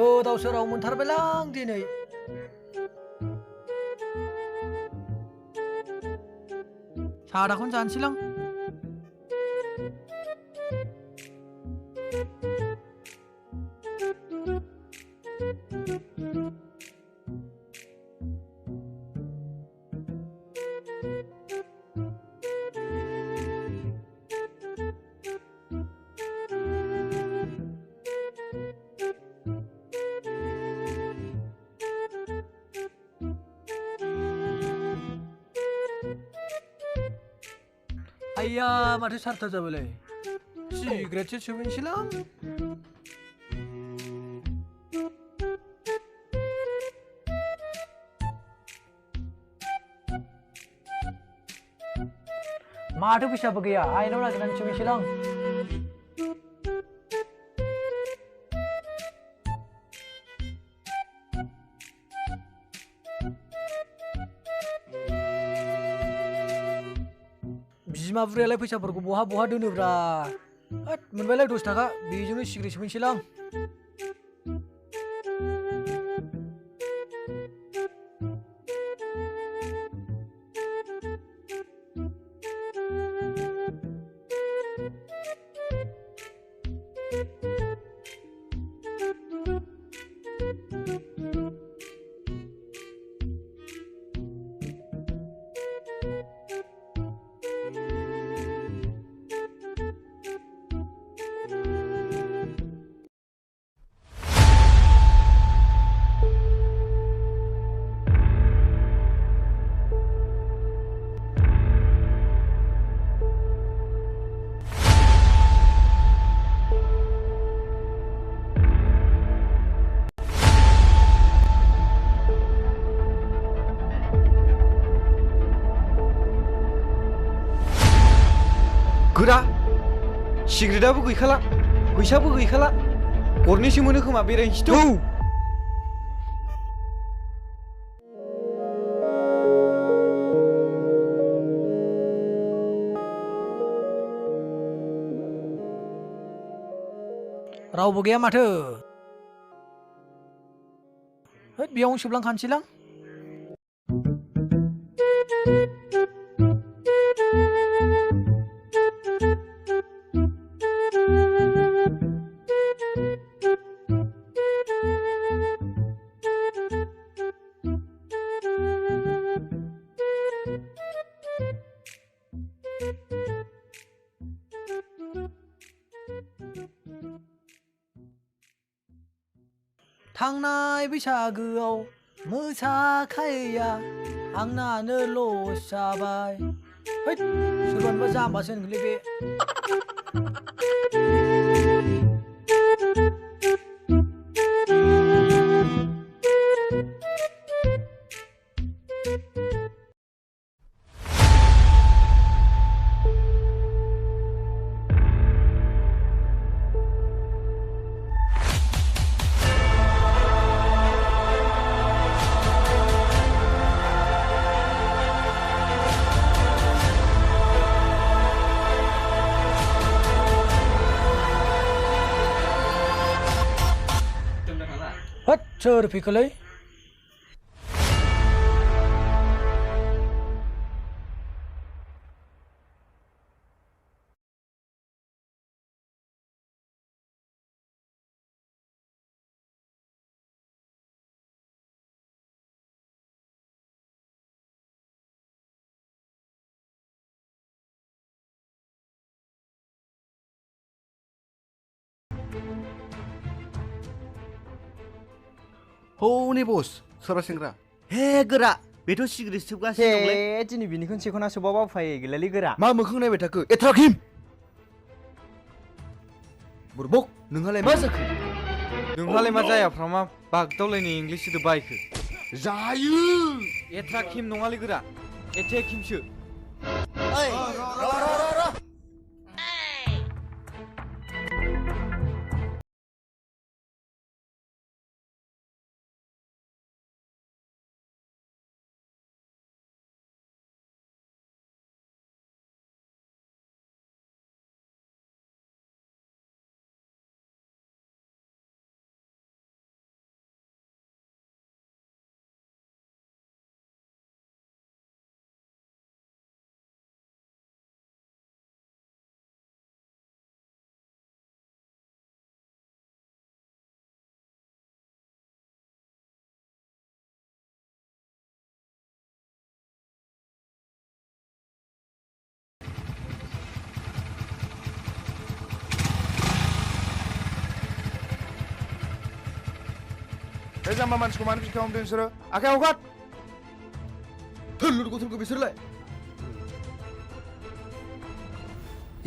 गोदाव सोराव मोनथारबायलां दिनै सादाखौनो जानोसैलां आइया माथो सारथा जाबायलाय सिगारेटसो सोबहैनोसैलां माथो फैसाबो गैया आइनाव नागिरनानै सोबहैनोसैलां बिमा बुरैयालाय फैसाफोरखौ बहा बहा दोनोब्रा होद मोनबायलाय 10 थाखा बेजोंनो सिगारेट सोबहैनोसैलां गोरा सिगारेटआबो गैखाला फैसाबो गैखाला गरनैसो मोनो खोमा बेरायनोसैथ' रावबो गैया माथो होद बेयावनो सोबलांखानोसैलां थांनाय बैसागोआव मोसाखायैया आंनानो लस जाबाय हैद सोरबानोबा जाम्बासो होनगोनलै बे होद सोर फैखोलै हौनै बस सोरबा सेंग्रा हे गोरा बेथ' सिगारेट सोबगासिनो दंलै हे दिनै बिनिखौनो सेखना सोबाबा उफाय गैलालै गोरा मा मोखां नायबाय थाखो एथ्राखिम बुरबक नोंहालाय मा जाखो नोंहालाय मा जायाफ्रामा बागदावलायनाय इंलिस सोदोब बायखो जायो एथ्राखिम नङालै गोरा एथेखिमसो बे जाम्बा मानसिखौ मानो बिखायाव हमदों नोंसोरो आखाइ हगार थोलुर गथ'फोरखौ बिसोरलाय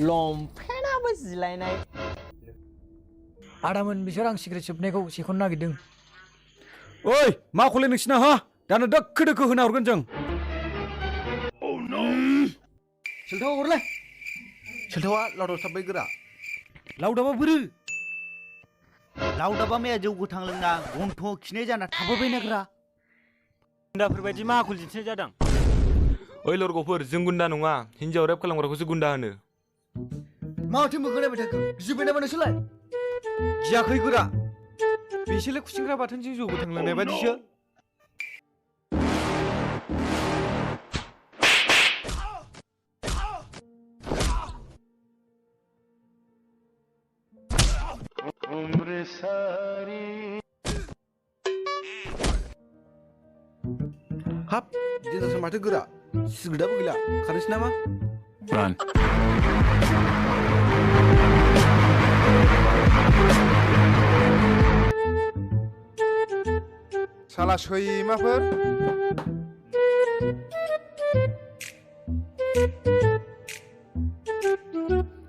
लंपेन्टाबो जिलायनाय आदामोन बिसोर आं सिगारेट सोबनायखौ सेख'नो नागिरदों ओइ मा खले नोंसिना हा दानो दोखो दोखो होना हरगोन जों सेल्थाव हरलाय सेल्थावा लावदाव थाबबाय गोरा लावदाबा बोरो लावदाबा मैया जौ गोथां लोंना गन्थं खिनाय जाना थाबोबाय नाग्रा गुन्दाफोरबायदि मा आखल दिन्थिनाय जादों ओइ लरग'फोर जों गुन्दा नङा हिन्जाव रेप खालामग्राखौसो गुन्दा होनो माथो मोखां नायबाय थाखो गिजोब्बाय नामा नोंसोरलाय गियाखै गोरा बिसोरलाय खुसेंग्रा बाथोनजों जौ गोथां लोंनाय बायदिसो हाब दिनासो माथो गोरा सिगरेटआबो गैला खारनोसै नामा साला सैमाफोर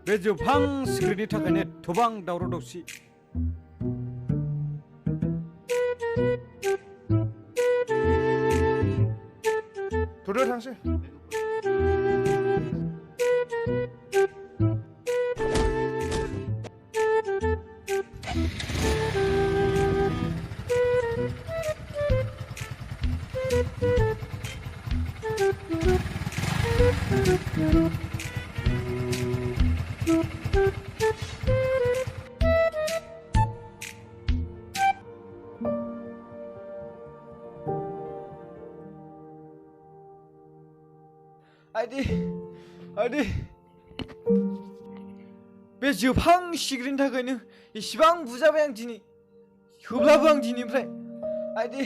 बे जोबहां सिगारेटनि थाखायनो थबां दावराव दावसि थ'दो थांसै आइदि बे जोबहां सिगारेटनि थाखायनो इसिबां बुजाबाय आं दिनै थोब्लाबो आं दिनैनिफ्राय आइदि